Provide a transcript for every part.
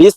20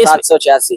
786،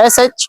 SH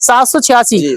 786،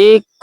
1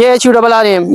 KHURRM